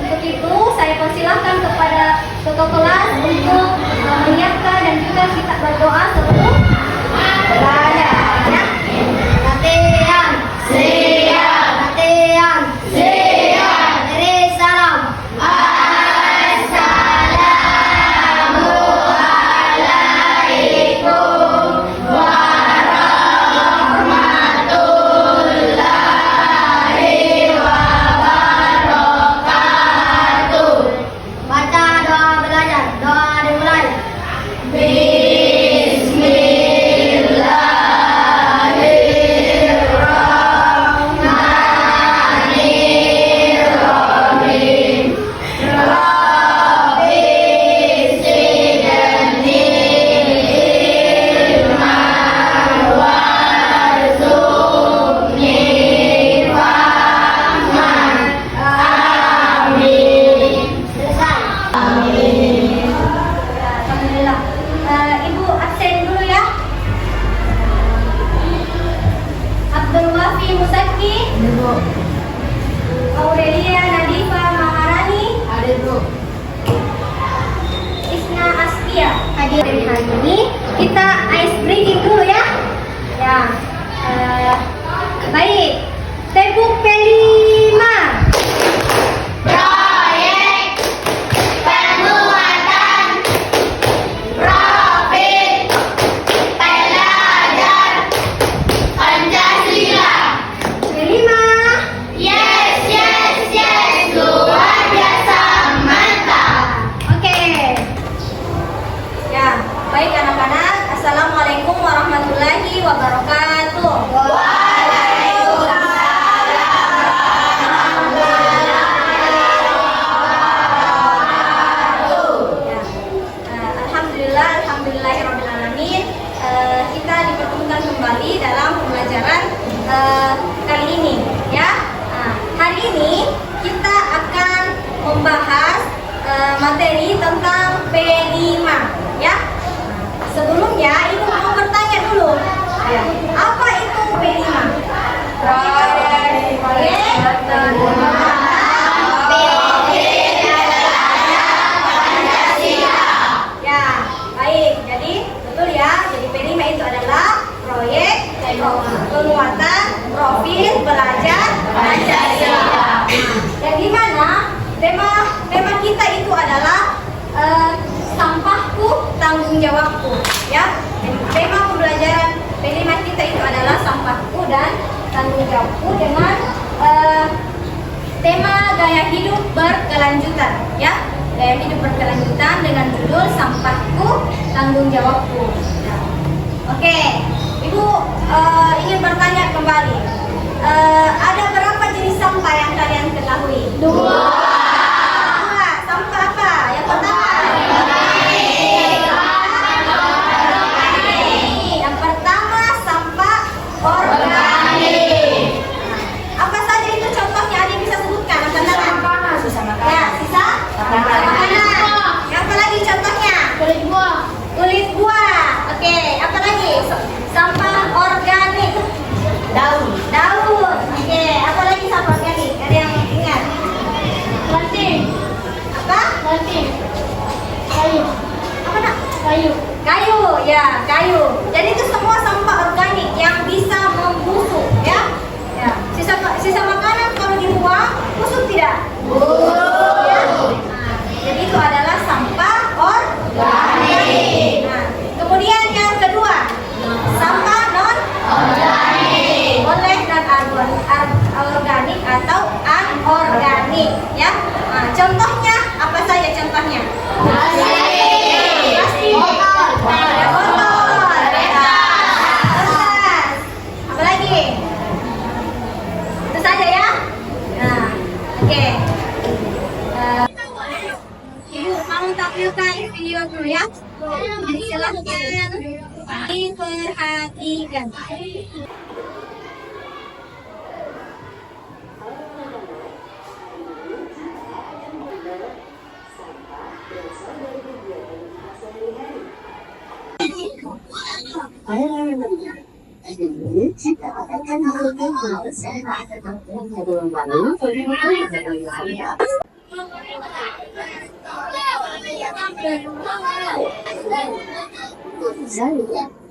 Untuk itu, saya persilahkan kepada ketua kelas untuk menyiapkan dan juga kita berdoa sebelum belajar. Ya. Latihan. Siap. Latihan. Siap. Beri salam. Baca doa belajar. Doa dimulai. Selesai. Alhamdulillah. Ibu absen dulu ya. Abdul Wafi Musaki. Ibu, Aurelia Nadifa Maharani. ada Bu. Isna Astia. Hadir dari hari ini. Kita ice breaking dulu ya. Ya. Baik. Tepuk kelima. Proyek penguatan profil pelajar Pancasila. Kelima. Yes, luar biasa, mantap. Oke. Ya, baik anak-anak. Assalamualaikum warahmatullahi wabarakatuh. Ya. Alhamdulillahirrahmanirrahim. Kita dipertemukan kembali dalam pembelajaran kali ini ya. Hari ini kita akan membahas materi tentang P5 ya. Sebelumnya Ibu mau bertanya dulu. Ya. Apa itu P5? Ya, baik. Jadi betul ya. Jadi P5 itu adalah proyek penguatan profil pelajar Pancasila. Dan di mana tema kita itu adalah sampahku tanggung jawabku ya. Jadi tema pembelajaran P5 kita itu adalah sampahku dan tanggung jawabku dengan tema gaya hidup berkelanjutan ya. Gaya hidup berkelanjutan dengan judul sampahku tanggung jawabku. Nah, oke, Ibu ingin bertanya kembali. Ada berapa jenis sampah yang kalian ketahui? Dua. Sampah apa? Yang pertama. Yang pertama sampah organik. Apa saja itu contohnya? Ada yang bisa sebutkan? Sisa makanan. Ya, sisa makanan. Apa lagi contohnya? Kulit buah. Kulit buah. Oke, apa lagi? Sampah organik. Daun. Oke, apa lagi sampah organik? Ada yang ingat? Ranting. Apa? Ranting. Kayu. Apa nak? Kayu. Kayu, ya, kayu. Jadi itu semua sampah organik yang bisa membusuk, ya. Ya. Sisa makanan kalau dibuang busuk tidak? Ya. Nah, jadi itu adalah sampah organik. Nah, kemudian yang kedua, sampah non organik. Oleh dan organik atau anorganik, ya. Nah, contohnya apa saja contohnya? Plastik. Botol. Kertas. Apa lagi? Itu saja ya. Nah, oke. Ibu mau tampilkan video dulu ya. Silahkan diperhatikan. Saya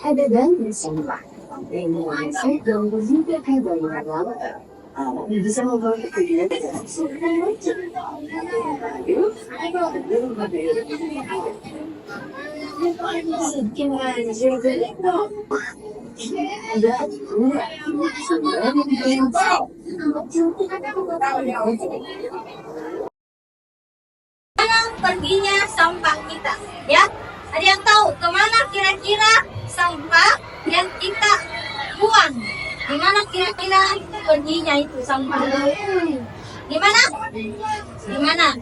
ada banyak sampah. Ini saya dan juga ada yang lain. Bisa membawa kegiatan Mana perginya sampah kita? Ya, ada yang tahu kemana kira-kira sampah yang kita buang? Di mana kira-kira perginya itu sampah? Di mana? Di mana?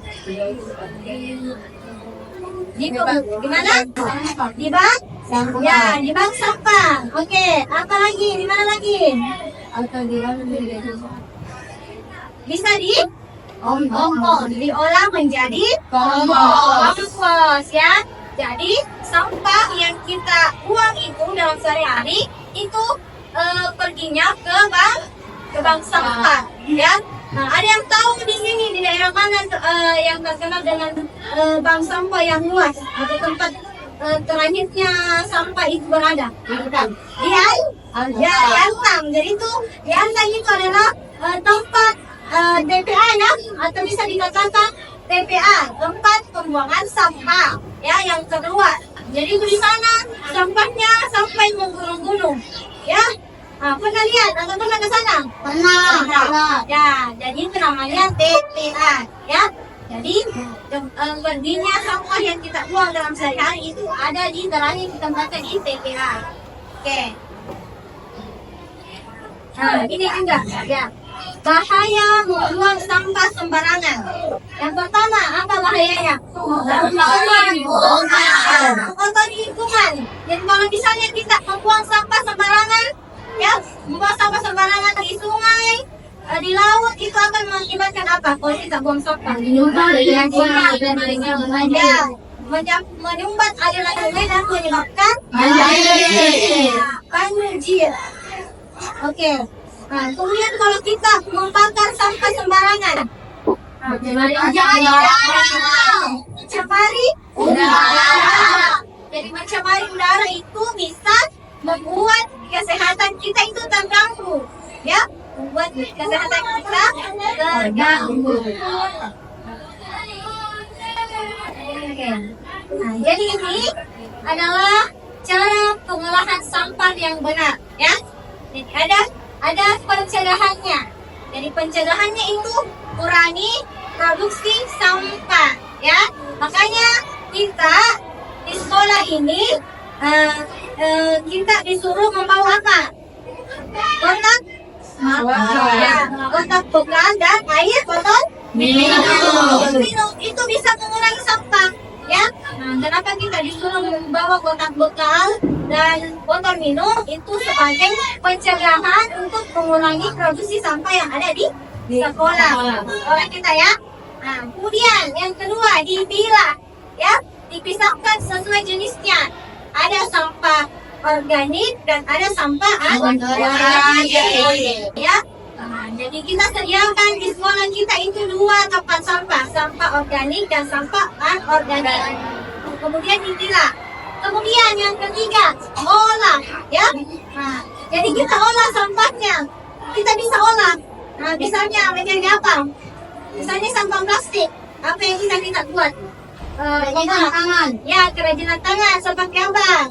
Di mana? Di bank? Ya, di bank sampah. Oke, apa lagi? Di mana lagi? Bisa di diolah menjadi kompos ya. Jadi sampah yang kita buang itu dalam sehari-hari itu perginya ke bank sampah ya. Nah, ada yang tahu di sini di daerah mana yang terkenal dengan bank sampah yang luas atau tempat terakhirnya sampah itu berada? Di Antang. Jadi itu di Antang itu adalah tempat TPA ya, atau bisa dikatakan TPA, tempat pembuangan sampah ya yang terluas. Jadi di sana sampahnya sampai menggunung-gunung ya. Nah, pernah lihat atau pernah ke sana? Pernah. Ya, jadi itu namanya TPA ya. Jadi perginya sampah yang kita buang dalam sehari-hari itu ada di terakhir ditempatkan di TPA. Oke. Nah, ini juga ya. Bahaya membuang sampah sembarangan. Yang pertama, apa bahayanya? Kotor lingkungan. Jadi kalau misalnya kita membuang sampah sembarangan, ya, membuang sampah sembarangan di sungai, di laut, itu akan mengakibatkan apa? Kalau kita buang sampah, menyumbat aliran sungai dan menyebabkan banjir. Oke. Nah, kemudian kalau kita membakar sampah sembarangan, mencemari udara. Jadi mencemari udara itu bisa membuat kesehatan kita itu terganggu, ya, membuat kesehatan kita terganggu. Oke. Nah, jadi ini adalah cara pengolahan sampah yang benar, ya. Jadi ada pencegahannya. Jadi pencegahannya itu kurangi produksi sampah, ya. Makanya kita di sekolah ini kita disuruh membawa apa? Kotak kotak bekal dan air botol minum. Itu bisa mengurangi sampah, ya. Nah, kenapa kita disuruh membawa kotak bekal dan botol minum? Itu sebagai pencegahan untuk mengurangi produksi sampah yang ada di sekolah kita ya. Nah, kemudian yang kedua dipilah, ya, dipisahkan sesuai jenisnya. Ada sampah organik dan ada sampah anorganik, ya. Nah, jadi kita sediakan di sekolah kita itu 2 tempat sampah organik dan sampah anorganik. Kemudian dipilah. Kemudian yang ketiga, olah, ya. Nah, jadi kita olah sampahnya. Kita bisa olah. Nah, misalnya menjadi apa? Misalnya sampah plastik. Apa yang bisa kita buat? Kerajinan tangan. Ya, kerajinan tangan. Seperti apa?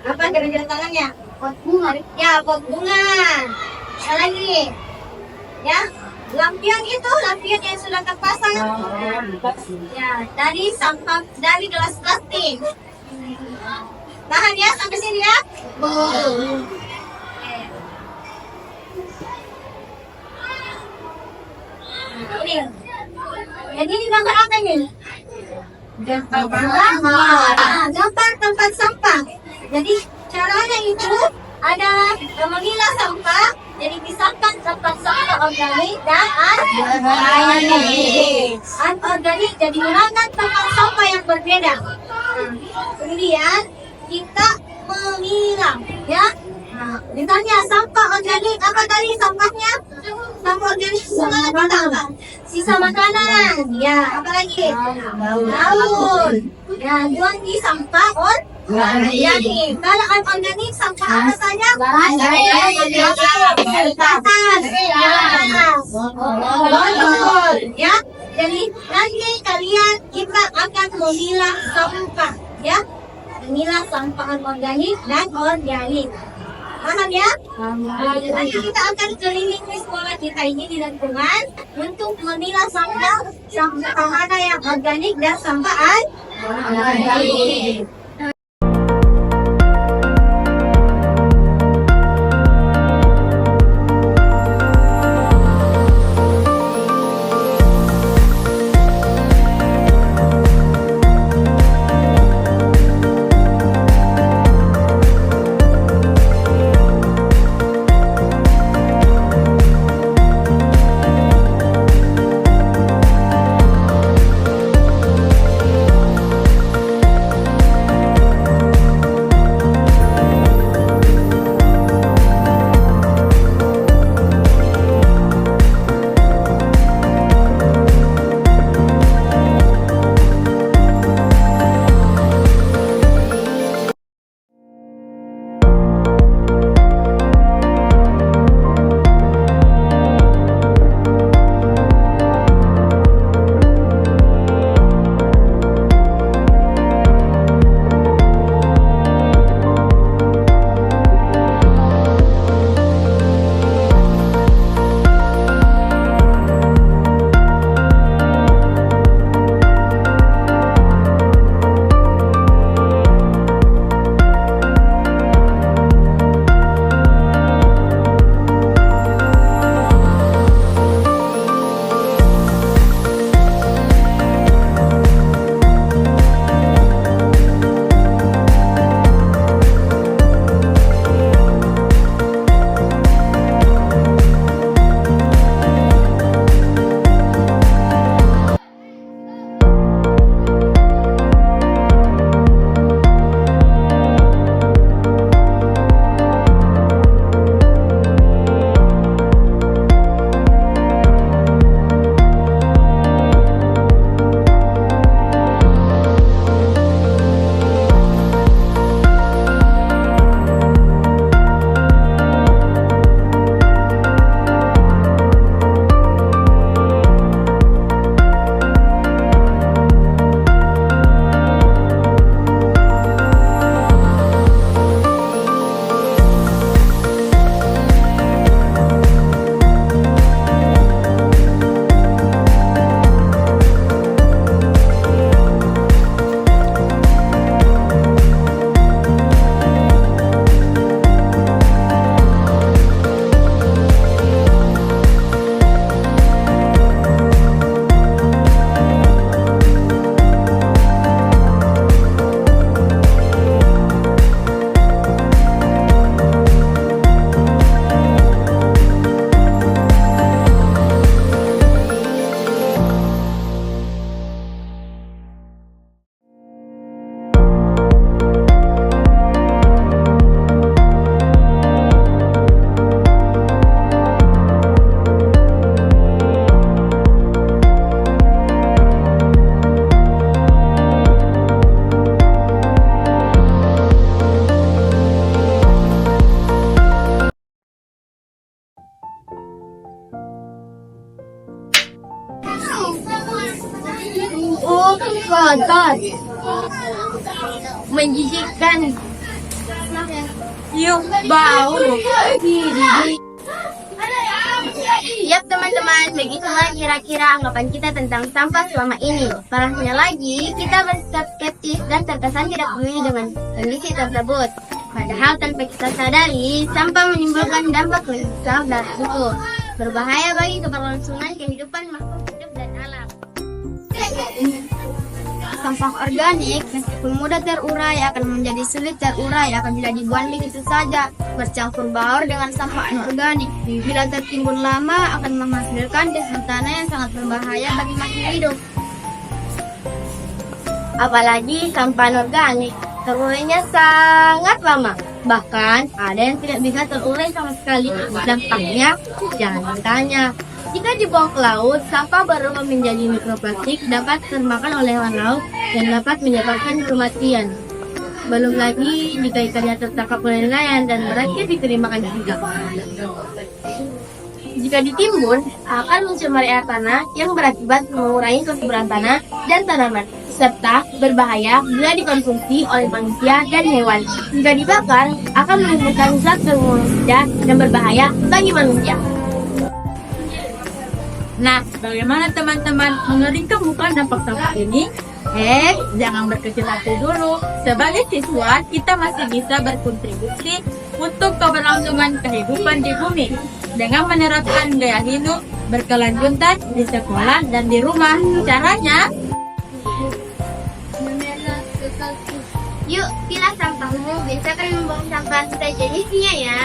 Apa kerajinan tangannya? Pot bunga. Ya, pot bunga. Ada lagi. Ya, lampion itu, lampion yang sudah terpasang. Ya, dari sampah, dari gelas plastik. Tahan ya, sampai sini ya. Ini. Jadi ini gambar apa ini? Gambar tempat sampah. Jadi caranya itu ada memilah sampah. Jadi pisahkan tempat sampah organik dan anorganik. Jadi gunakan tempat sampah yang berbeda. Kemudian kita memilah, ya. Nah, ditanya sampah organik apa tadi sampahnya? Sampah organik sisa makanan. Ya, apa lagi? Daun. Ya, jual di sampah organik. Kalau organik sampah apa saja? Ya, jadi nanti kalian kita akan memilah sampah, ya, memilah sampah organik dan organik. Paham ya? Nanti kita akan kelilingi sekolah kita ini di lingkungan untuk memilah sampah mana yang organik dan sampah anorganik. Oh, kotor. Menjijikkan. Yuk, bau. Yap teman-teman, begitulah kira-kira anggapan kita tentang sampah selama ini. Parahnya lagi, kita bersikap skeptis dan terkesan tidak peduli dengan kondisi tersebut. Padahal tanpa kita sadari, sampah menimbulkan dampak lebih besar dan buruk, berbahaya bagi keberlangsungan kehidupan makhluk hidup dan alam. Sampah organik meskipun mudah terurai akan menjadi sulit terurai apabila dibuang begitu saja, bercampur baur dengan sampah anorganik. Bila tertimbun lama akan menghasilkan desain tanah yang sangat berbahaya bagi makhluk hidup. Apalagi sampah anorganik terurainya sangat lama. Bahkan ada yang tidak bisa terurai sama sekali. Dampaknya jangan ditanya. Jika dibuang ke laut, sampah berubah menjadi mikroplastik dapat termakan oleh hewan laut dan dapat menyebabkan kematian. Belum lagi jika ikannya tertangkap oleh nelayan dan berakhir dimakan juga. Jika ditimbun, akan mencemari air tanah yang berakibat mengurangi kesuburan tanah dan tanaman, serta berbahaya bila dikonsumsi oleh manusia dan hewan. Jika dibakar, akan menimbulkan zat berbahaya dan berbahaya bagi manusia. Nah, bagaimana teman-teman mengeringkan bukan dampak sampah ini? Jangan berkecil hati dulu. Sebagai siswa, kita masih bisa berkontribusi untuk keberlangsungan kehidupan di bumi dengan menerapkan gaya hidup berkelanjutan di sekolah dan di rumah. Caranya, Yuk, pilah sampahmu, biasakan membuang sampah sejenisnya ya.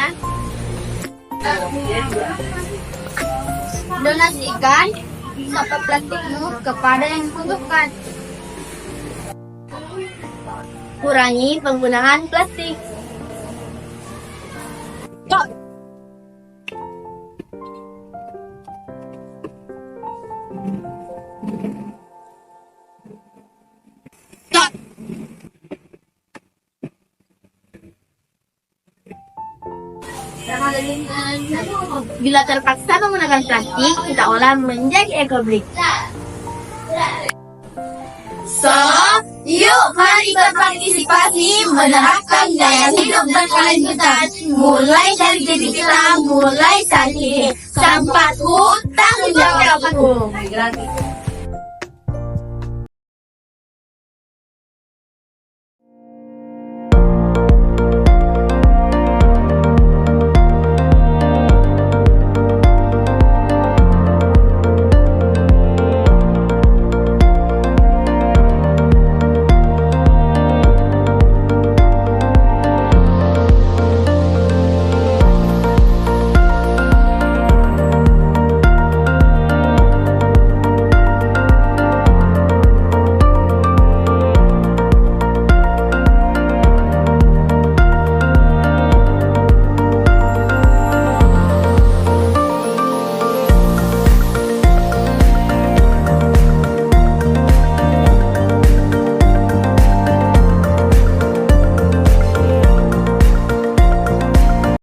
Donasikan sampah plastikmu kepada yang membutuhkan. Kurangi penggunaan plastik. Bila terpaksa menggunakan plastik, kita olah menjadi ekobrik. So, yuk mari berpartisipasi menerapkan gaya hidup berkelanjutan. Mulai dari diri kita, mulai saat ini. Sampahku tanggung jawabku.